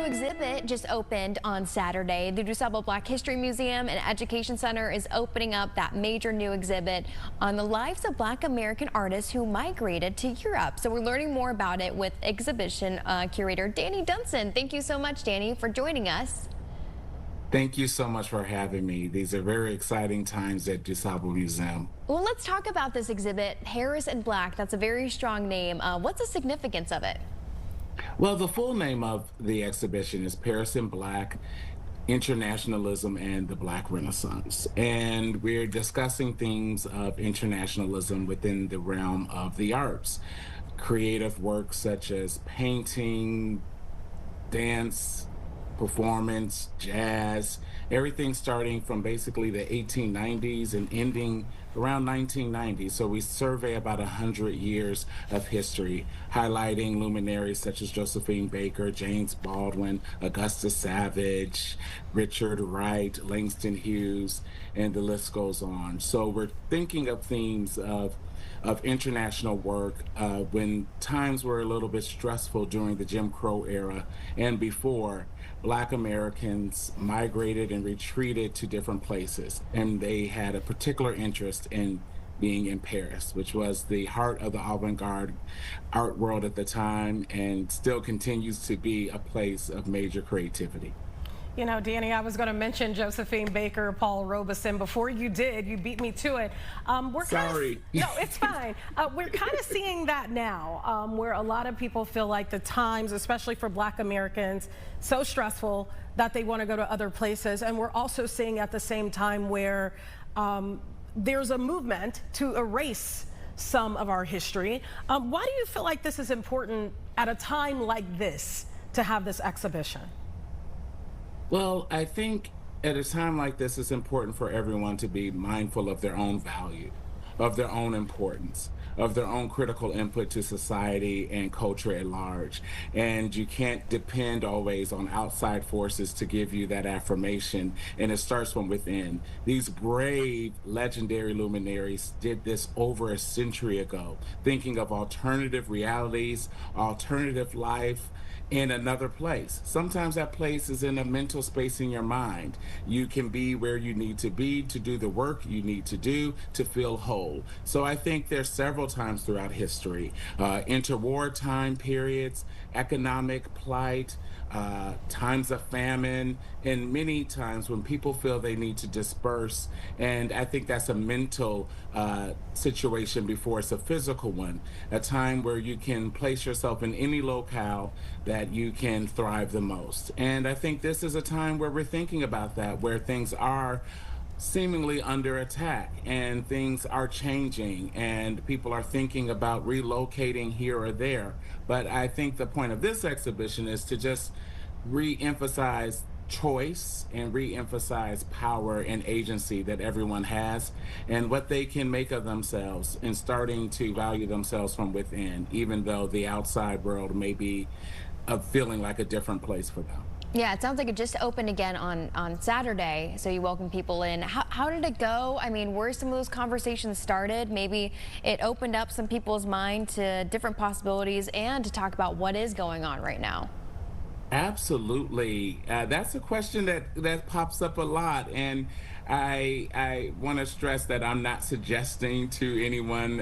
exhibit just opened on Saturday. The DuSable Black History Museum and Education Center is opening up that major new exhibit on the lives of Black American artists who migrated to Europe. So we're learning more about it with exhibition curator Danny Dunson. Thank you so much, Danny, for joining us. Thank you so much for having me. These are very exciting times at DuSable Museum. Well, let's talk about this exhibit, Paris in Black. That's a very strong name. What's the significance of it? Well, the full name of the exhibition is Paris in Black, Internationalism and the Black Renaissance. And we're discussing themes of internationalism within the realm of the arts. Creative works such as painting, dance, performance, jazz, everything starting from basically the 1890s and ending around 1990. So we survey about 100 years of history, highlighting luminaries such as Josephine Baker, James Baldwin, Augusta Savage, Richard Wright, Langston Hughes, and the list goes on. So we're thinking of themes of international work when times were a little bit stressful during the Jim Crow era and before. Black Americans migrated and retreated to different places, and they had a particular interest in being in Paris, which was the heart of the avant-garde art world at the time and still continues to be a place of major creativity. You know, Danny, I was going to mention Josephine Baker, Paul Robeson. Before you did, you beat me to it. Sorry. No, it's fine. We're kind of seeing that now, where a lot of people feel like the times, especially for Black Americans, so stressful that they want to go to other places. And we're also seeing at the same time where there's a movement to erase some of our history. Why do you feel like this is important at a time like this to have this exhibition? Well, I think at a time like this, it's important for everyone to be mindful of their own value, of their own importance, of their own critical input to society and culture at large. And you can't depend always on outside forces to give you that affirmation, and it starts from within. These brave, legendary luminaries did this over a century ago, thinking of alternative realities, alternative life, in another place. Sometimes that place is in a mental space in your mind. You can be where you need to be to do the work you need to do to feel whole. So I think there's several times throughout history, interwar time periods, economic plight, times of famine, and many times when people feel they need to disperse. And I think that's a mental situation before it's a physical one, a time where you can place yourself in any locale that you can thrive the most. And I think this is a time where we're thinking about that, where things are seemingly under attack and things are changing and people are thinking about relocating here or there. But I think the point of this exhibition is to just re-emphasize choice and re-emphasize power and agency that everyone has and what they can make of themselves and starting to value themselves from within, even though the outside world may be feeling like a different place for them. Yeah, it sounds like it just opened again on Saturday, so you welcome people in. How did it go? I mean, where some of those conversations started? Maybe it opened up some people's mind to different possibilities and to talk about what is going on right now. Absolutely. That's a question that pops up a lot, and I want to stress that I'm not suggesting to anyone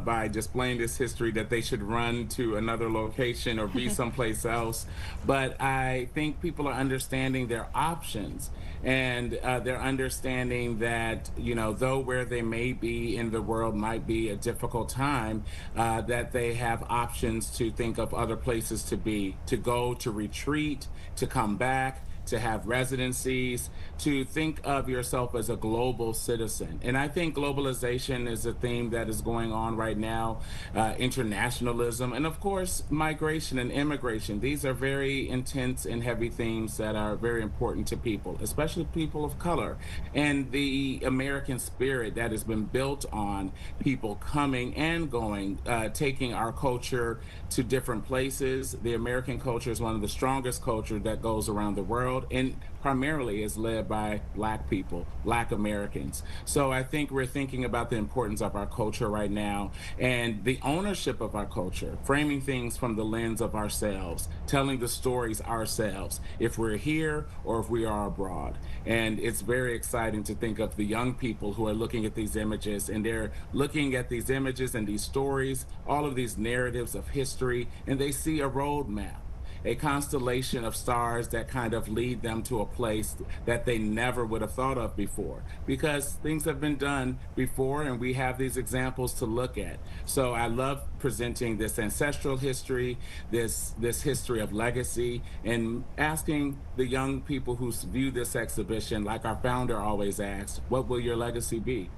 by displaying this history that they should run to another location or be someplace else, but I think people are understanding their options, and they're understanding that, you know, though where they may be in the world might be a difficult time, that they have options to think of other places to be, to go, to retreat, to come back, to have residencies, to think of yourself as a global citizen. And I think globalization is a theme that is going on right now, internationalism, and of course, migration and immigration. These are very intense and heavy themes that are very important to people, especially people of color. And the American spirit that has been built on people coming and going, taking our culture to different places. The American culture is one of the strongest cultures that goes around the world. world, and primarily is led by Black people, Black Americans. So I think we're thinking about the importance of our culture right now and the ownership of our culture, framing things from the lens of ourselves, telling the stories ourselves, if we're here or if we are abroad. And it's very exciting to think of the young people who are looking at these images, and they're looking at these images and these stories, all of these narratives of history, and they see a roadmap, a constellation of stars that kind of lead them to a place that they never would have thought of before, because things have been done before and we have these examples to look at. So I love presenting this ancestral history, this history of legacy, and asking the young people who view this exhibition, like our founder always asks, what will your legacy be?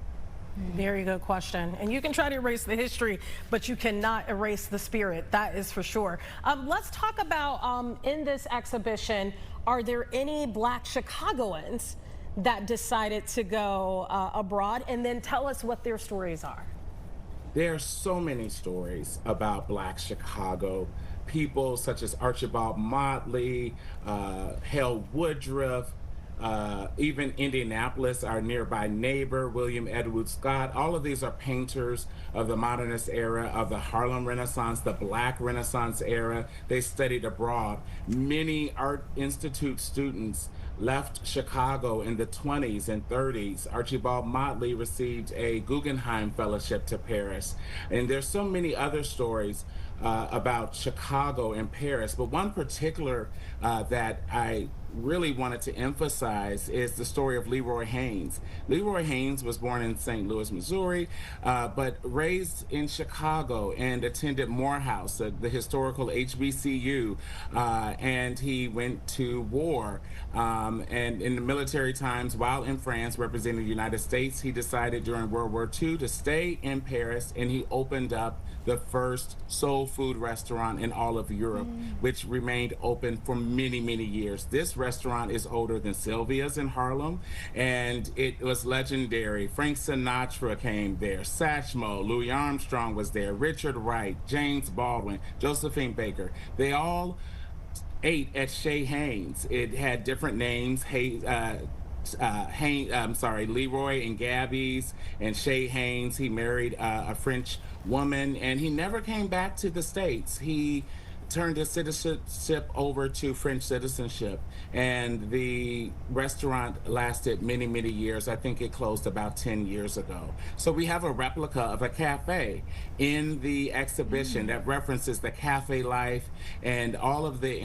Very good question. And you can try to erase the history, but you cannot erase the spirit. That is for sure. Let's talk about, in this exhibition, are there any Black Chicagoans that decided to go abroad? And then tell us what their stories are. There are so many stories about Black Chicago. People such as Archibald Motley, Hale Woodruff, even Indianapolis, our nearby neighbor, William Edward Scott. All of these are painters of the modernist era, of the Harlem Renaissance, the Black Renaissance era. They studied abroad. Many Art Institute students left Chicago in the 20s and 30s. Archibald Motley received a Guggenheim Fellowship to Paris. And there's so many other stories about Chicago and Paris, but one particular that I really wanted to emphasize is the story of Leroy Haynes. Leroy Haynes was born in St. Louis, Missouri, but raised in Chicago and attended Morehouse, the historical HBCU, and he went to war. And in the military times, while in France representing the United States, he decided during World War II to stay in Paris, and he opened up the first soul food restaurant in all of Europe, which remained open for many, many years. This restaurant is older than Sylvia's in Harlem, and it was legendary. Frank Sinatra came there, Satchmo, Louis Armstrong was there, Richard Wright, James Baldwin, Josephine Baker. They all ate at Chez Haynes. It had different names, Leroy and Gabby's and Chez Haynes. He married a French woman, and he never came back to the States. He turned his citizenship over to French citizenship, and the restaurant lasted many, many years. I think it closed about 10 years ago. So we have a replica of a cafe in the exhibition that references the cafe life and all of the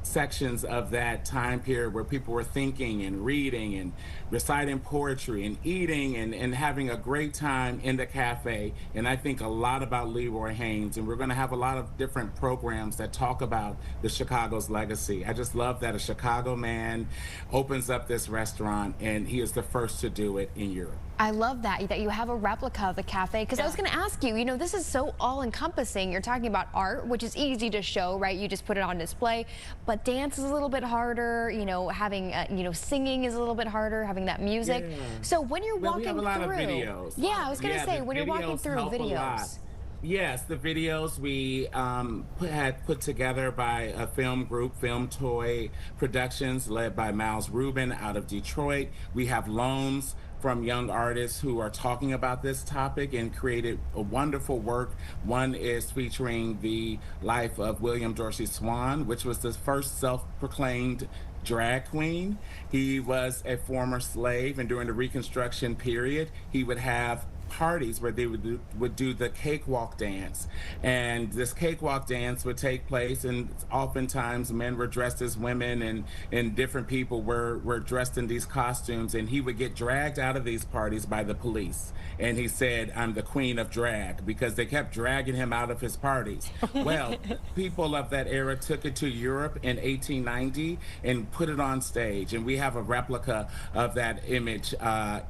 sections of that time period where people were thinking and reading and reciting poetry and eating and having a great time in the cafe. And I think a lot about Leroy Haynes, and we're going to have a lot of different programs that talk about the Chicago's legacy. I just love that a Chicago man opens up this restaurant, and he is the first to do it in Europe. I love that you have a replica of the cafe, because I was going to ask you, this is so all-encompassing. You're talking about art, which is easy to show, right? You just put it on display, but dance is a little bit harder, having, singing is a little bit harder, having that music. Yeah. So when you're walking through... we have a lot of videos. Yeah, I was going to say, when you're walking through videos. Yes, the videos we had put together by a film group, Film Toy Productions, led by Miles Rubin out of Detroit. We have loans from young artists who are talking about this topic and created a wonderful work. One is featuring the life of William Dorsey Swann, which was the first self-proclaimed drag queen. He was a former slave, and during the Reconstruction period, he would have parties where they would do the cakewalk dance, and this cakewalk dance would take place, and oftentimes men were dressed as women, and different people were dressed in these costumes, and he would get dragged out of these parties by the police, and he said, "I'm the queen of drag," because they kept dragging him out of his parties. Well, people of that era took it to Europe in 1890 and put it on stage, and we have a replica of that image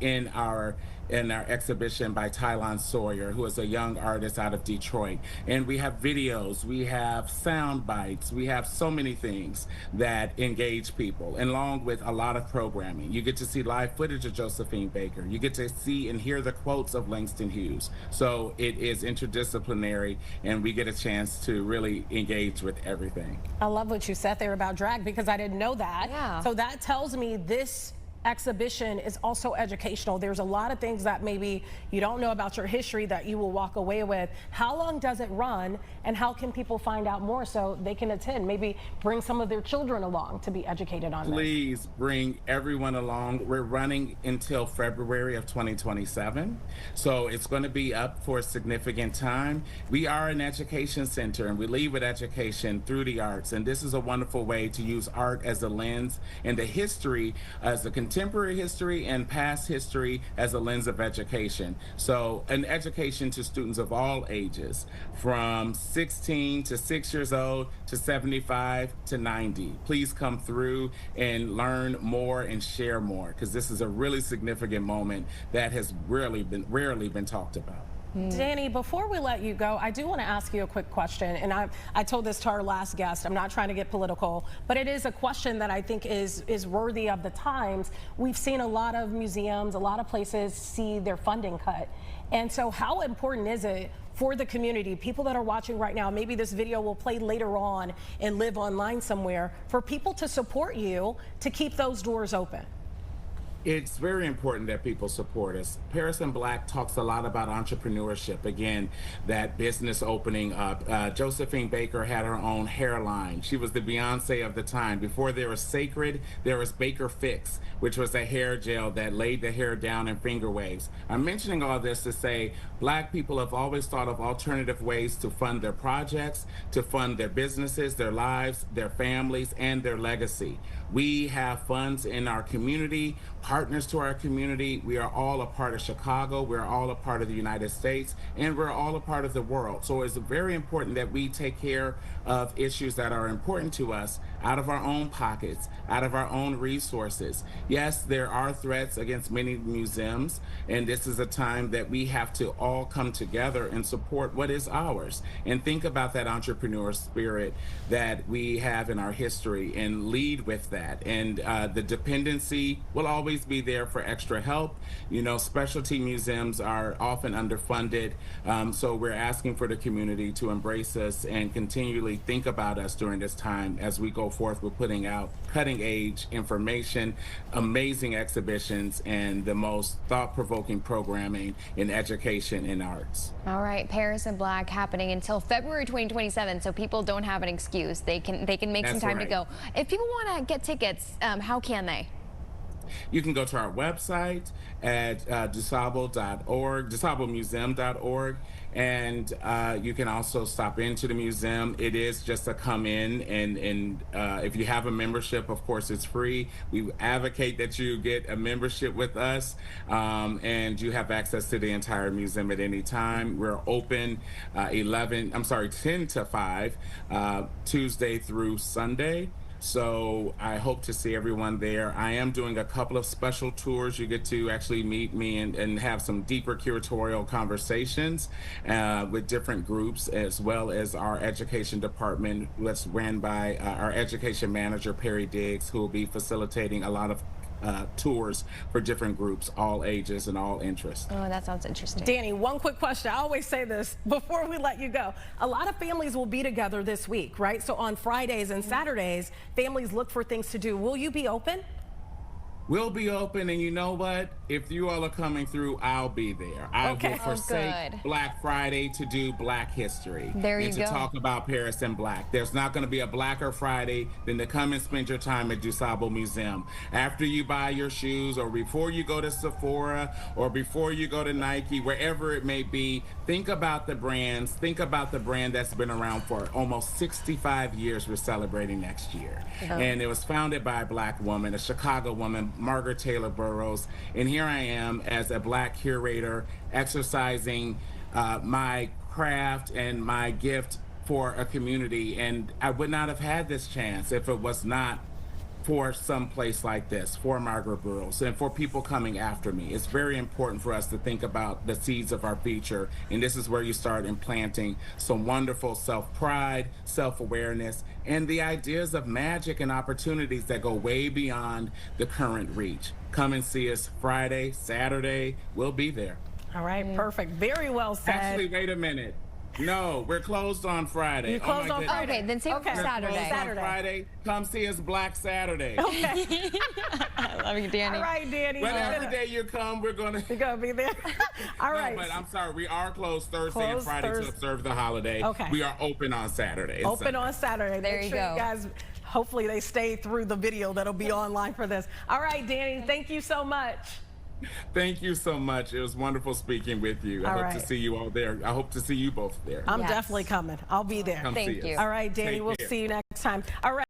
in our in our exhibition by Tylon Sawyer, who is a young artist out of Detroit. And we have videos, we have sound bites, we have so many things that engage people, and along with a lot of programming. You get to see live footage of Josephine Baker. You get to see and hear the quotes of Langston Hughes. So it is interdisciplinary, and we get a chance to really engage with everything. I love what you said there about drag, because I didn't know that. Yeah. So that tells me this exhibition is also educational. There's a lot of things that maybe you don't know about your history that you will walk away with. How long does it run, and how can people find out more so they can attend? Maybe bring some of their children along to be educated on this. Please bring everyone along. We're running until February of 2027. So it's going to be up for a significant time. We are an education center, and we lead with education through the arts. And this is a wonderful way to use art as a lens, and the history as a contemporary history and past history as a lens of education. So an education to students of all ages, from 16 to 6 years old to 75 to 90. Please come through and learn more and share more, because this is a really significant moment that has rarely been talked about. Danny, before we let you go, I do want to ask you a quick question. And I told this to our last guest. I'm not trying to get political, but it is a question that I think is worthy of the times. We've seen a lot of museums, a lot of places see their funding cut. And so how important is it for the community, people that are watching right now, maybe this video will play later on and live online somewhere, for people to support you to keep those doors open? It's very important that people support us. Paris in Black talks a lot about entrepreneurship. Again, that business opening up. Josephine Baker had her own hairline. She was the Beyonce of the time. Before there was Sacred, there was Baker Fix, which was a hair gel that laid the hair down in finger waves. I'm mentioning all this to say Black people have always thought of alternative ways to fund their projects, to fund their businesses, their lives, their families, and their legacy. We have funds in our community, partners to our community. We are all a part of Chicago. We're all a part of the United States, and we're all a part of the world. So it's very important that we take care of issues that are important to us out of our own pockets, out of our own resources. Yes, there are threats against many museums, and this is a time that we have to all come together and support what is ours, and think about that entrepreneur spirit that we have in our history and lead with that. And the dependency will always be there for extra help. You know, specialty museums are often underfunded, so we're asking for the community to embrace us and continually think about us during this time as we go forth with putting out cutting-edge information, amazing exhibitions, and the most thought-provoking programming in education and arts. All right, Paris in Black happening until February 2027, so people don't have an excuse. They can make some time to go. If people want to get tickets, how can they? You can go to our website at DuSable.org, DuSableMuseum.org, and you can also stop into the museum. It is just a come in, and if you have a membership, of course, it's free. We advocate that you get a membership with us, and you have access to the entire museum at any time. We're open 10 to 5, Tuesday through Sunday. So I hope to see everyone there. I am doing a couple of special tours. You get to actually meet me and have some deeper curatorial conversations with different groups, as well as our education department, that's ran by our education manager, Perry Diggs, who will be facilitating a lot of tours for different groups, all ages and all interests. Oh, that sounds interesting. Danny, one quick question. I always say this before we let you go. A lot of families will be together this week, right? So on Fridays and Saturdays, families look for things to do. Will you be open? We'll be open, and you know what? If you all are coming through, I'll be there. I will forsake Black Friday to do Black history. There you and to talk about Paris in Black. There's not going to be a Blacker Friday than to come and spend your time at DuSable Museum. After you buy your shoes, or before you go to Sephora, or before you go to Nike, wherever it may be, think about the brands. Think about the brand that's been around for almost 65 years. We're celebrating next year. And it was founded by a Black woman, a Chicago woman, Margaret Taylor Burroughs, and here I am as a Black curator exercising my craft and my gift for a community, and I would not have had this chance if it was not for some place like this, for Margaret Burroughs, and for people coming after me. It's very important for us to think about the seeds of our future, and this is where you start implanting some wonderful self-pride, self-awareness, and the ideas of magic and opportunities that go way beyond the current reach. Come and see us Friday, Saturday, we'll be there. All right, perfect. Very well said. Actually, wait a minute. No, we're closed on Friday. You closed on Friday? Okay, then save it for We're Saturday. closed on Friday. Come see us Black Saturday. Okay. I love you, Danny. All right, Danny. But every day you come, we're going to... You're going to be there. All right. No, but I'm sorry, we are closed Thursday and Closed Friday to Thursday. observe the holiday. Okay. We are open on Saturday. and Open Sunday. on Saturday. There Make you sure go. You guys, hopefully they stay through the video that'll be online for this. All right, Danny, thank you so much. Thank you so much. It was wonderful speaking with you. I All hope right. to see you all there. I hope to see you both there. I'm Yes. definitely coming. I'll be there. Come Thank see you. us. All right, Danny, Take we'll care. see you next time. All right.